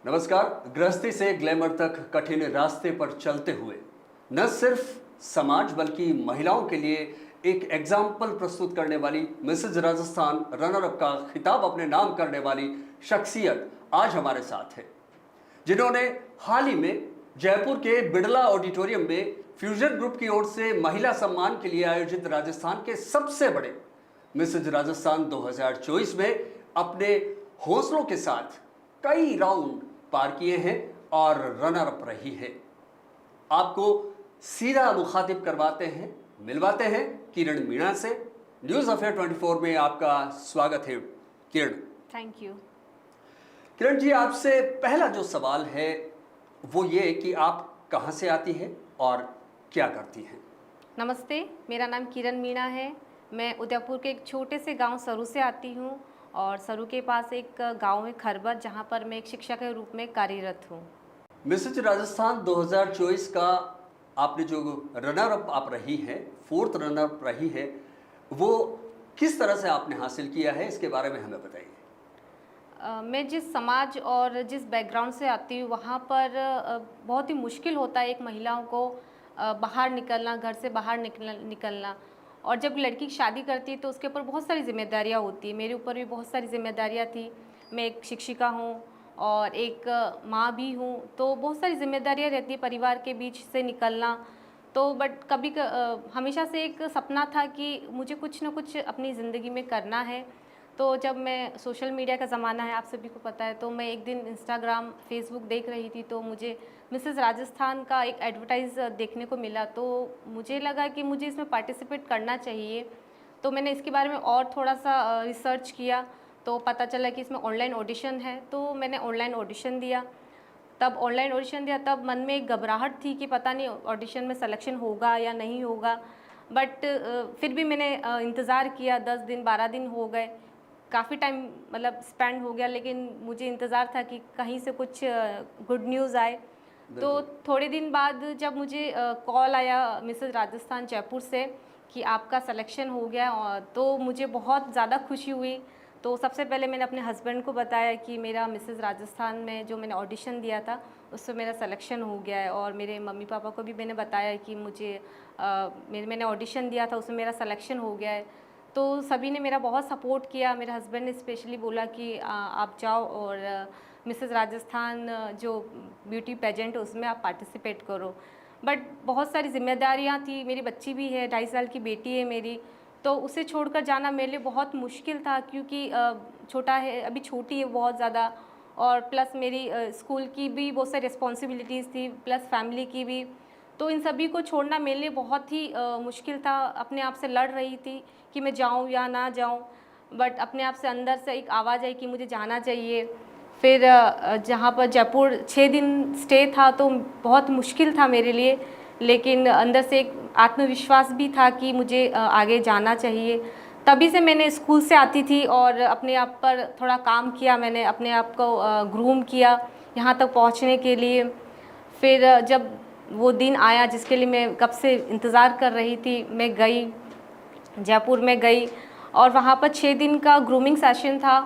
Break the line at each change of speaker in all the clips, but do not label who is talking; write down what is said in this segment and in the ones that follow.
नमस्कार। गृहस्थी से ग्लैमर तक कठिन रास्ते पर चलते हुए न सिर्फ समाज बल्कि महिलाओं के लिए एक एग्जाम्पल प्रस्तुत करने वाली मिसेज राजस्थान रनर अप का खिताब अपने नाम करने वाली शख्सियत आज हमारे साथ है, जिन्होंने हाल ही में जयपुर के बिड़ला ऑडिटोरियम में फ्यूजन ग्रुप की ओर से महिला सम्मान के लिए आयोजित राजस्थान के सबसे बड़े मिसेज राजस्थान 2024 में अपने हौसलों के साथ कई राउंड पार किए हैं और रनर अप रही है। आपको सीधा मुखातिब करवाते हैं, मिलवाते हैं किरण मीणा से। न्यूज़ अफेयर 24 में आपका स्वागत है किरण।
Thank you.
किरण जी, आपसे पहला जो सवाल है वो ये कि आप कहाँ से आती हैं और क्या करती हैं?
नमस्ते, मेरा नाम किरण मीणा है। मैं उदयपुर के एक छोटे से गांव सरू से आती हूं और सरू के पास एक गांव है खरबत, जहां पर मैं एक शिक्षक के रूप में कार्यरत हूं।
मिसेज राजस्थान 2024 का आपने जो रनर अप आप रही हैं, फोर्थ रनर अप रही है, वो किस तरह से आपने हासिल किया है, इसके बारे में हमें बताइए।
मैं जिस समाज और जिस बैकग्राउंड से आती हूँ वहाँ पर बहुत ही मुश्किल होता है एक महिलाओं को बाहर निकलना, घर से बाहर निकलना। और जब लड़की की शादी करती है तो उसके ऊपर बहुत सारी जिम्मेदारियाँ होती है। मेरे ऊपर भी बहुत सारी जिम्मेदारियाँ थी। मैं एक शिक्षिका हूँ और एक माँ भी हूँ, तो बहुत सारी जिम्मेदारियाँ रहती है परिवार के बीच से निकलना। तो बट हमेशा से एक सपना था कि मुझे कुछ ना कुछ अपनी ज़िंदगी में करना है। तो जब मैं सोशल मीडिया का ज़माना है, आप सभी को पता है, तो मैं एक दिन इंस्टाग्राम, फेसबुक देख रही थी तो मुझे मिसेस राजस्थान का एक एडवर्टाइज़ देखने को मिला। तो मुझे लगा कि मुझे इसमें पार्टिसिपेट करना चाहिए। तो मैंने इसके बारे में और थोड़ा सा रिसर्च किया तो पता चला कि इसमें ऑनलाइन ऑडिशन है। तो मैंने ऑनलाइन ऑडिशन दिया। तब मन में एक घबराहट थी कि पता नहीं ऑडिशन में सिलेक्शन होगा या नहीं होगा। बट फिर भी मैंने इंतज़ार किया। 10 दिन 12 दिन हो गए, काफ़ी टाइम मतलब स्पेंड हो गया, लेकिन मुझे इंतज़ार था कि कहीं से कुछ गुड न्यूज़ आए। तो थोड़े दिन बाद जब मुझे कॉल आया मिसेस राजस्थान जयपुर से कि आपका सिलेक्शन हो गया, और तो मुझे बहुत ज़्यादा खुशी हुई। तो सबसे पहले मैंने अपने हस्बैंड को बताया कि मेरा मिसेस राजस्थान में जो मैंने ऑडिशन दिया था उससे मेरा सिलेक्शन हो गया है। और मेरे मम्मी पापा को भी मैंने बताया कि मैंने ऑडिशन दिया था, उसमें मेरा सिलेक्शन हो गया है। तो सभी ने मेरा बहुत सपोर्ट किया। मेरे हस्बैंड ने स्पेशली बोला कि आप जाओ और मिसेस राजस्थान जो ब्यूटी पेजेंट है उसमें आप पार्टिसिपेट करो। बट बहुत सारी जिम्मेदारियां थी। मेरी बच्ची भी है, 2.5 साल की बेटी है मेरी, तो उसे छोड़कर जाना मेरे लिए बहुत मुश्किल था, क्योंकि छोटा है, अभी छोटी है बहुत ज़्यादा। और प्लस मेरी स्कूल की भी बहुत सारी रिस्पॉन्सिबिलिटीज़ थी, प्लस फैमिली की भी। तो इन सभी को छोड़ना मेरे लिए बहुत ही मुश्किल था। अपने आप से लड़ रही थी कि मैं जाऊं या ना जाऊं, बट अपने आप से अंदर से एक आवाज़ आई कि मुझे जाना चाहिए। फिर जहाँ पर जयपुर 6 दिन स्टे था तो बहुत मुश्किल था मेरे लिए, लेकिन अंदर से एक आत्मविश्वास भी था कि मुझे आगे जाना चाहिए। तभी से मैंने स्कूल से आती थी और अपने आप पर थोड़ा काम किया। मैंने अपने आप को ग्रूम किया यहाँ तक पहुँचने के लिए। फिर जब वो दिन आया जिसके लिए मैं कब से इंतज़ार कर रही थी, मैं गई, जयपुर में गई और वहाँ पर 6 दिन का ग्रूमिंग सेशन था।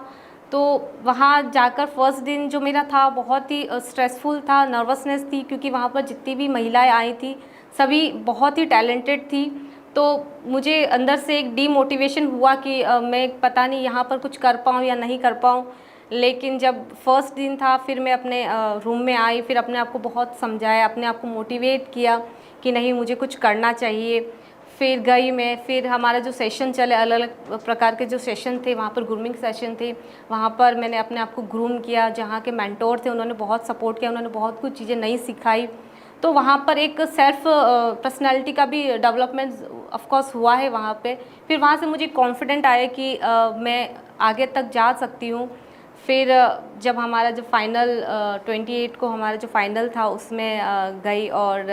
तो वहाँ जाकर फर्स्ट दिन जो मेरा था बहुत ही स्ट्रेसफुल था, नर्वसनेस थी, क्योंकि वहाँ पर जितनी भी महिलाएं आई थी सभी बहुत ही टैलेंटेड थी। तो मुझे अंदर से एक डीमोटिवेशन हुआ कि मैं पता नहीं यहाँ पर कुछ कर पाऊँ या नहीं कर पाऊँ। लेकिन जब फर्स्ट दिन था फिर मैं अपने रूम में आई, फिर अपने आप को बहुत समझाया, अपने आप को मोटिवेट किया कि नहीं मुझे कुछ करना चाहिए। फिर गई मैं, फिर हमारा जो सेशन चले, अलग अलग प्रकार के जो सेशन थे वहाँ पर ग्रूमिंग सेशन थे, वहाँ पर मैंने अपने आप को ग्रूम किया। जहाँ के मेंटोर थे उन्होंने बहुत सपोर्ट किया, उन्होंने बहुत कुछ चीज़ें नई सिखाई। तो वहाँ पर एक सेल्फ पर्सनालिटी का भी डेवलपमेंट ऑफ कोर्स हुआ है वहाँ पे। फिर वहाँ से मुझे कॉन्फिडेंट आया कि मैं आगे तक जा सकती हूँ। फिर जब हमारा जो फाइनल 28 को हमारा जो फाइनल था उसमें गई और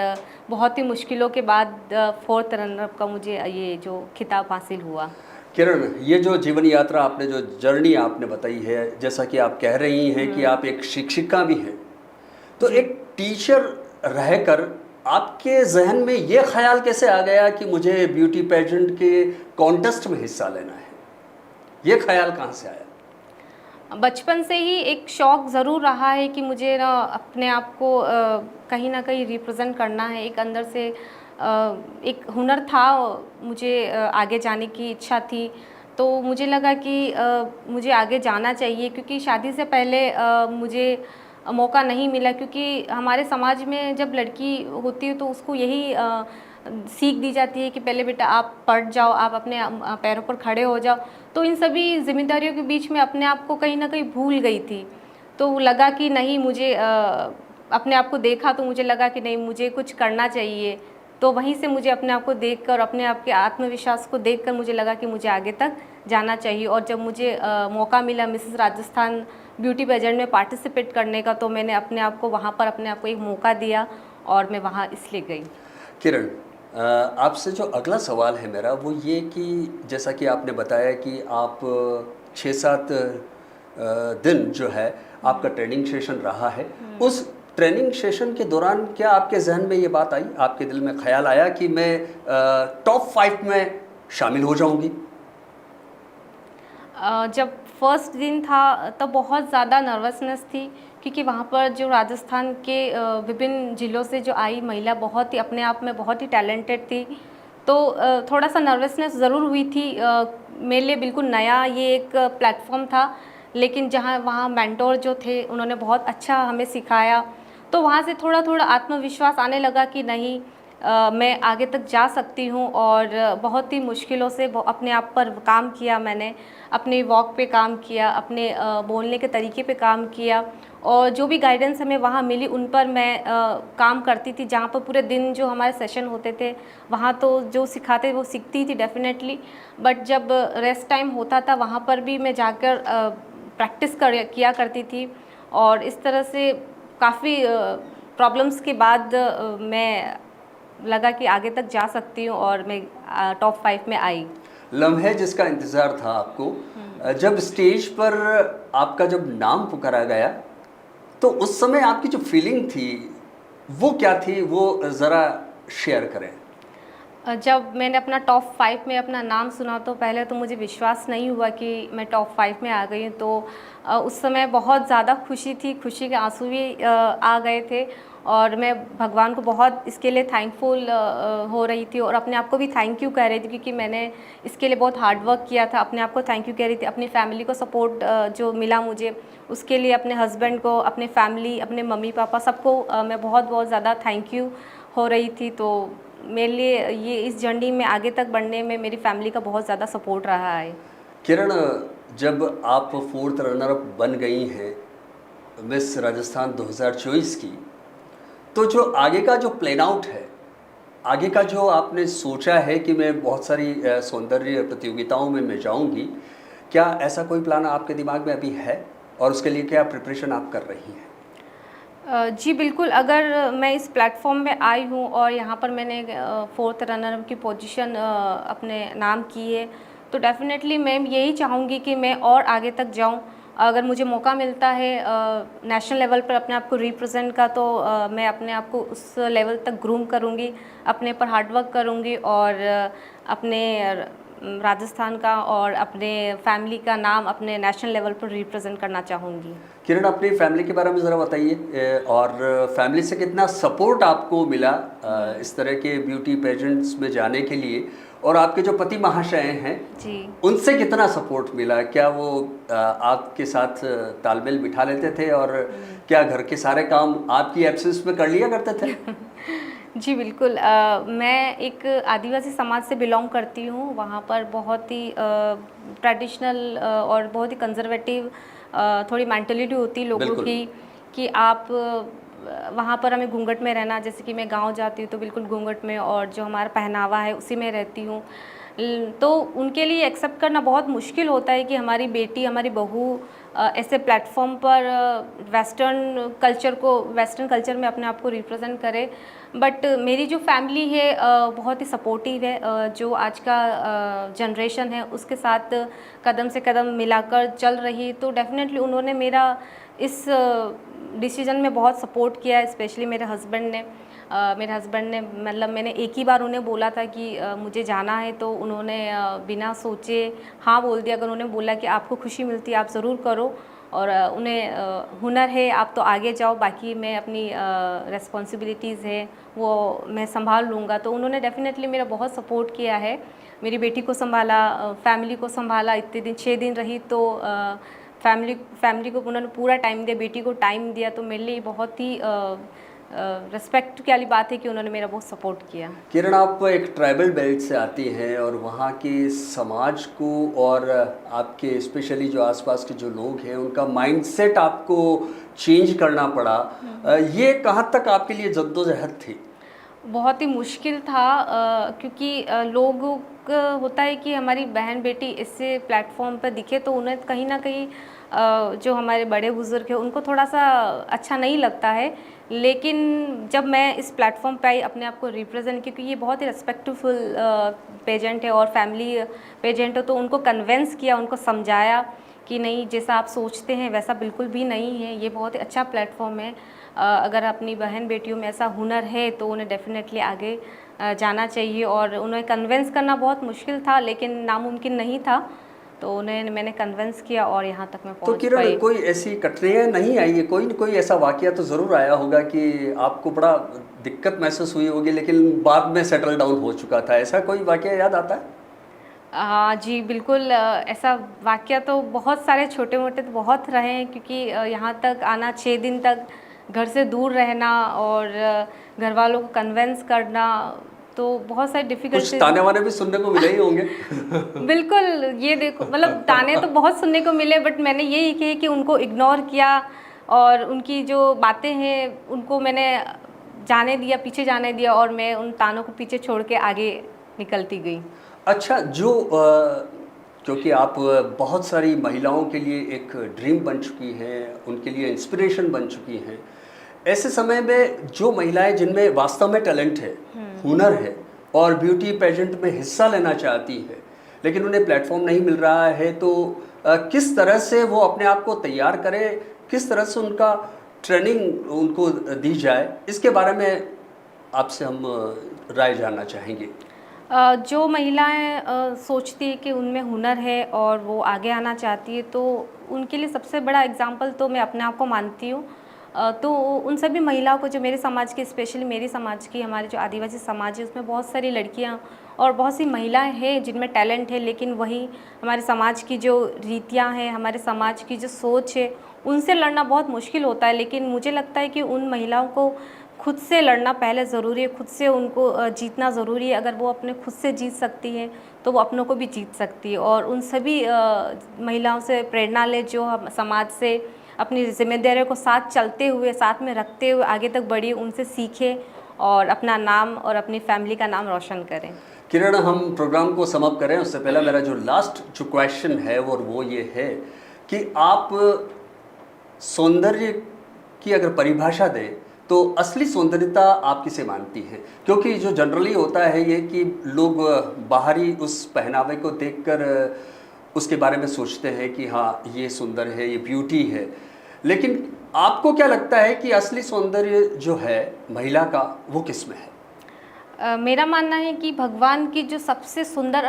बहुत ही मुश्किलों के बाद फोर्थ रनर का मुझे ये जो खिताब हासिल हुआ।
किरण, ये जो जीवन यात्रा आपने, जो जर्नी आपने बताई है, जैसा कि आप कह रही हैं कि आप एक शिक्षिका भी हैं, तो एक टीचर रहकर आपके जहन में ये ख्याल कैसे आ गया कि मुझे ब्यूटी पेजेंट के कॉन्टेस्ट में हिस्सा लेना है? ये ख्याल कहाँ से आया?
बचपन से ही एक शौक़ ज़रूर रहा है कि मुझे ना अपने आप को कहीं न कहीं रिप्रेज़ेंट करना है। एक अंदर से एक हुनर था, मुझे आगे जाने की इच्छा थी। तो मुझे लगा कि मुझे आगे जाना चाहिए, क्योंकि शादी से पहले मुझे मौका नहीं मिला, क्योंकि हमारे समाज में जब लड़की होती है तो उसको यही सीख दी जाती है कि पहले बेटा आप पढ़ जाओ, आप अपने पैरों पर खड़े हो जाओ। तो इन सभी ज़िम्मेदारियों के बीच में अपने आप को कहीं न कहीं भूल गई थी। तो लगा कि नहीं, मुझे अपने आप को देखा तो मुझे लगा कि नहीं, मुझे कुछ करना चाहिए। तो वहीं से मुझे अपने आप को देखकर, अपने आप के आत्मविश्वास को देखकर मुझे लगा कि मुझे आगे तक जाना चाहिए। और जब मुझे मौका मिला मिसेस राजस्थान ब्यूटी पेजेंट में पार्टिसिपेट करने का, तो मैंने अपने आप को वहाँ पर अपने आप को एक मौका दिया और मैं वहाँ इसलिए गई।
किरण, आपसे जो अगला सवाल है मेरा वो ये कि जैसा कि आपने बताया कि आप 6-7 दिन जो है आपका ट्रेनिंग सेशन रहा है। उस ट्रेनिंग सेशन के दौरान क्या आपके जहन में ये बात आई, आपके दिल में ख्याल आया कि मैं टॉप 5 में शामिल हो जाऊंगी?
जब फर्स्ट दिन था तब बहुत ज़्यादा नर्वसनेस थी, क्योंकि वहाँ पर जो राजस्थान के विभिन्न ज़िलों से जो आई महिला बहुत ही अपने आप में बहुत ही टैलेंटेड थी। तो थोड़ा सा नर्वसनेस ज़रूर हुई थी। मेरे लिए बिल्कुल नया ये एक प्लेटफॉर्म था, लेकिन जहाँ वहाँ मेंटोर जो थे उन्होंने बहुत अच्छा हमें सिखाया। तो वहाँ से थोड़ा थोड़ा आत्मविश्वास आने लगा कि नहीं, मैं आगे तक जा सकती हूँ। और बहुत ही मुश्किलों से अपने आप पर काम किया मैंने, अपने वॉक पे काम किया, अपने बोलने के तरीके पे काम किया, और जो भी गाइडेंस हमें वहाँ मिली उन पर मैं काम करती थी। जहाँ पर पूरे दिन जो हमारे सेशन होते थे वहाँ तो जो सिखाते वो सीखती थी डेफिनेटली, बट जब रेस्ट टाइम होता था वहाँ पर भी मैं जाकर प्रैक्टिस किया करती थी। और इस तरह से काफ़ी प्रॉब्लम्स के बाद मैं लगा कि आगे तक जा सकती हूँ और मैं टॉप 5 में आई।
लम्हे जिसका इंतज़ार था आपको, जब स्टेज पर आपका जब नाम पुकारा गया तो उस समय आपकी जो फीलिंग थी वो क्या थी, वो ज़रा शेयर करें।
जब मैंने अपना टॉप 5 में अपना नाम सुना तो पहले तो मुझे विश्वास नहीं हुआ कि मैं टॉप 5 में आ गई हूँ। तो उस समय बहुत ज़्यादा खुशी थी, खुशी के आंसू भी आ गए थे। और मैं भगवान को बहुत इसके लिए थैंकफुल हो रही थी, और अपने आप को भी थैंक यू कह रही थी, क्योंकि मैंने इसके लिए बहुत हार्ड वर्क किया था। अपने आप को थैंक यू कह रही थी, अपनी फैमिली को सपोर्ट जो मिला मुझे उसके लिए, अपने हस्बैंड को, अपने फैमिली, अपने मम्मी पापा सबको मैं बहुत बहुत ज़्यादा थैंक यू हो रही थी। तो मेरे लिए ये इस जर्नी में आगे तक बढ़ने में मेरी फैमिली का बहुत ज़्यादा सपोर्ट रहा है।
किरण, जब आप 4th रनर अप बन गई हैं मिस राजस्थान 2024 की, तो जो आगे का जो प्लान आउट है, आगे का जो आपने सोचा है कि मैं बहुत सारी सौंदर्य प्रतियोगिताओं में मैं जाऊंगी, क्या ऐसा कोई प्लान आपके दिमाग में अभी है और उसके लिए क्या प्रिपरेशन आप कर रही हैं?
जी बिल्कुल, अगर मैं इस प्लेटफॉर्म में आई हूँ और यहाँ पर मैंने 4th रनर की पोजीशन अपने नाम की है, तो डेफ़िनेटली मैं यही चाहूँगी कि मैं और आगे तक जाऊँ। अगर मुझे मौका मिलता है नेशनल लेवल पर अपने आप को रिप्रेजेंट का, तो मैं अपने आप को उस लेवल तक ग्रूम करूँगी, अपने पर हार्ड वर्क करूँगी, और अपने राजस्थान का और अपने फैमिली का नाम अपने नेशनल लेवल पर रिप्रेजेंट करना चाहूँगी।
किरण, अपनी फैमिली के बारे में ज़रा बताइए, और फैमिली से कितना सपोर्ट आपको मिला इस तरह के ब्यूटी पेजेंट्स में जाने के लिए, और आपके जो पति महाशय हैं
जी,
उनसे कितना सपोर्ट मिला? क्या वो आपके साथ तालमेल बिठा लेते थे, और क्या घर के सारे काम आपकी एब्सेंस में कर लिया करते थे?
जी बिल्कुल। मैं एक आदिवासी समाज से बिलोंग करती हूँ। वहाँ पर बहुत ही ट्रेडिशनल और बहुत ही कंजर्वेटिव थोड़ी मेंटालिटी होती है लोगों
बिल्कुल।
की, कि आप वहाँ पर हमें घूंघट में रहना, जैसे कि मैं गांव जाती हूँ तो बिल्कुल घूंघट में, और जो हमारा पहनावा है उसी में रहती हूँ। तो उनके लिए एक्सेप्ट करना बहुत मुश्किल होता है कि हमारी बेटी, हमारी बहू ऐसे प्लेटफॉर्म पर वेस्टर्न कल्चर में अपने आप को रिप्रेजेंट करे। बट मेरी जो फैमिली है बहुत ही सपोर्टिव है। जो आज का जनरेशन है उसके साथ कदम से कदम मिलाकर चल रही, तो डेफिनेटली उन्होंने मेरा इस डिसीजन में बहुत सपोर्ट किया है। स्पेशली मेरे हस्बैंड ने मतलब मैंने एक ही बार उन्हें बोला था कि मुझे जाना है, तो उन्होंने बिना सोचे हाँ बोल दिया। अगर उन्होंने बोला कि आपको खुशी मिलती है आप ज़रूर करो, और उन्हें हुनर है, आप तो आगे जाओ, बाकी मैं अपनी रिस्पॉन्सिबिलिटीज़ है वो मैं संभाल लूँगा। तो उन्होंने डेफिनेटली मेरा बहुत सपोर्ट किया है, मेरी बेटी को संभाला, फैमिली को संभाला। इतने दिन 6 दिन रही तो फैमिली को उन्होंने पूरा टाइम दिया, बेटी को टाइम दिया। तो मेरे लिए बहुत ही रिस्पेक्ट की वाली बात है कि उन्होंने मेरा बहुत सपोर्ट किया।
किरण, आप एक ट्राइबल बेल्ट से आती हैं और वहाँ के समाज को और आपके स्पेशली जो आसपास के जो लोग हैं उनका माइंडसेट आपको चेंज करना पड़ा। ये कहाँ तक आपके लिए जद्दोजहद थी?
बहुत ही मुश्किल था, क्योंकि लोगों का होता है कि हमारी बहन बेटी इससे प्लेटफॉर्म पर दिखे तो उन्हें कहीं ना कहीं जो हमारे बड़े बुज़ुर्ग हैं उनको थोड़ा सा अच्छा नहीं लगता है। लेकिन जब मैं इस प्लेटफॉर्म पे आई, अपने आप को रिप्रेजेंट, क्योंकि ये बहुत ही रेस्पेक्टफुल पेजेंट है और फैमिली पेजेंट है, तो उनको कन्वेंस किया, उनको समझाया कि नहीं, जैसा आप सोचते हैं वैसा बिल्कुल भी नहीं है, ये बहुत ही अच्छा प्लेटफॉर्म है। अगर अपनी बहन बेटियों में ऐसा हुनर है तो उन्हें डेफिनेटली आगे जाना चाहिए। और उन्हें कन्वेंस करना बहुत मुश्किल था, लेकिन नामुमकिन नहीं था। तो उन्हें मैंने कन्वेंस किया और यहाँ तक मैं
तो
पहुँच
किरण,
पाई।
कोई ऐसी कठिनाइयाँ नहीं आई है? कोई न कोई ऐसा वाकया तो ज़रूर आया होगा कि आपको बड़ा दिक्कत महसूस हुई होगी, लेकिन बाद में सेटल डाउन हो चुका था। ऐसा कोई वाकया याद आता है?
हाँ जी, बिल्कुल। ऐसा वाक़या तो बहुत सारे छोटे मोटे तो बहुत रहे हैं, क्योंकि यहाँ तक आना, 6 दिन तक घर से दूर रहना और घर वालों को कन्वेंस करना, तो बहुत सारी
कुछ
डिफ़िकल्टीज।
ताने वाने भी सुनने को मिले ही होंगे।
बिल्कुल, ये देखो, मतलब ताने तो बहुत सुनने को मिले, बट मैंने यही किया कि उनको इग्नोर किया और उनकी जो बातें हैं उनको मैंने जाने दिया, पीछे जाने दिया, और मैं उन तानों को पीछे छोड़ के आगे निकलती गई।
अच्छा, क्योंकि आप बहुत सारी महिलाओं के लिए एक ड्रीम बन चुकी हैं, उनके लिए इंस्पिरेशन बन चुकी हैं, ऐसे समय में जो महिलाएं जिनमें वास्तव में टैलेंट है, हुनर है और ब्यूटी पेजेंट में हिस्सा लेना चाहती है, लेकिन उन्हें प्लेटफॉर्म नहीं मिल रहा है, तो किस तरह से वो अपने आप को तैयार करें, किस तरह से उनका ट्रेनिंग उनको दी जाए, इसके बारे में आपसे हम राय जानना चाहेंगे।
जो महिलाएं सोचती है कि उनमें हुनर है और वो आगे आना चाहती है, तो उनके लिए सबसे बड़ा एग्जाम्पल तो मैं अपने आप को मानती हूँ। तो उन सभी महिलाओं को, जो मेरे समाज की, स्पेशली मेरे समाज की, हमारे जो आदिवासी समाज है उसमें बहुत सारी लड़कियाँ और बहुत सी महिलाएं हैं जिनमें टैलेंट है, लेकिन वही हमारे समाज की जो रीतियाँ हैं, हमारे समाज की जो सोच है, उनसे लड़ना बहुत मुश्किल होता है। लेकिन मुझे लगता है कि उन महिलाओं को खुद से लड़ना पहले ज़रूरी है, खुद से उनको जीतना ज़रूरी है। अगर वो अपने खुद से जीत सकती है तो वो अपनों को भी जीत सकती है। और उन सभी महिलाओं से प्रेरणा ले जो हम समाज से अपनी जिम्मेदारियों को साथ चलते हुए, साथ में रखते हुए आगे तक बढ़ी, उनसे सीखें और अपना नाम और अपनी फैमिली का नाम रोशन करें।
किरण, हम प्रोग्राम को समाप्त करें उससे पहले मेरा जो लास्ट जो क्वेश्चन है वो ये है कि आप सौंदर्य की अगर परिभाषा दें तो असली सौंदर्यता आप किसे मानती हैं? क्योंकि जो जनरली होता है ये कि लोग बाहरी उस पहनावे को देखकर उसके बारे में सोचते हैं कि हाँ, ये सुंदर है, ये ब्यूटी है, लेकिन आपको क्या लगता है कि असली सौंदर्य जो है महिला का वो किस में है?
मेरा मानना है कि भगवान की जो सबसे सुंदर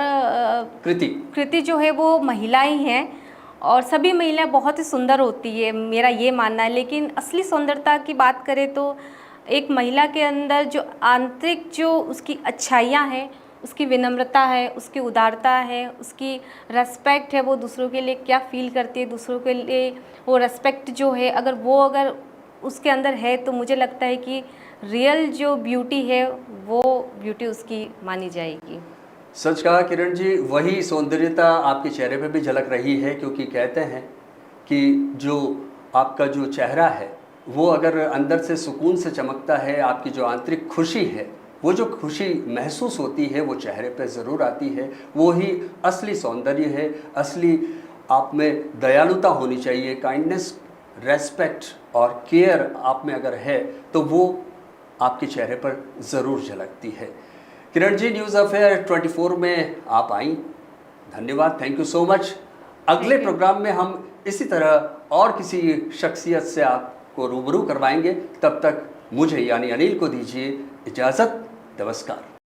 कृति जो है वो महिला ही हैं, और सभी महिलाएं बहुत ही सुंदर होती है, मेरा ये मानना है। लेकिन असली सुंदरता की बात करें तो एक महिला के अंदर जो आंतरिक जो उसकी अच्छाइयाँ हैं, उसकी विनम्रता है, उसकी उदारता है, उसकी रेस्पेक्ट है, वो दूसरों के लिए क्या फील करती है, दूसरों के लिए वो रेस्पेक्ट जो है, अगर उसके अंदर है, तो मुझे लगता है कि रियल जो ब्यूटी है वो ब्यूटी उसकी मानी जाएगी।
सच कहा किरण जी, वही सौंदर्यता आपके चेहरे पे भी झलक रही है, क्योंकि कहते हैं कि जो आपका जो चेहरा है वो अगर अंदर से सुकून से चमकता है, आपकी जो आंतरिक खुशी है, वो जो खुशी महसूस होती है वो चेहरे पे ज़रूर आती है। वो ही असली सौंदर्य है। असली आप में दयालुता होनी चाहिए, काइंडनेस, रेस्पेक्ट और केयर आप में अगर है तो वो आपके चेहरे पर ज़रूर झलकती है। किरण जी, न्यूज़ अफेयर 24 में आप आई, धन्यवाद, थैंक यू सो मच। अगले प्रोग्राम में हम इसी तरह और किसी शख्सियत से आपको रूबरू करवाएंगे। तब तक मुझे यानी अनिल को दीजिए इजाज़त। नमस्कार।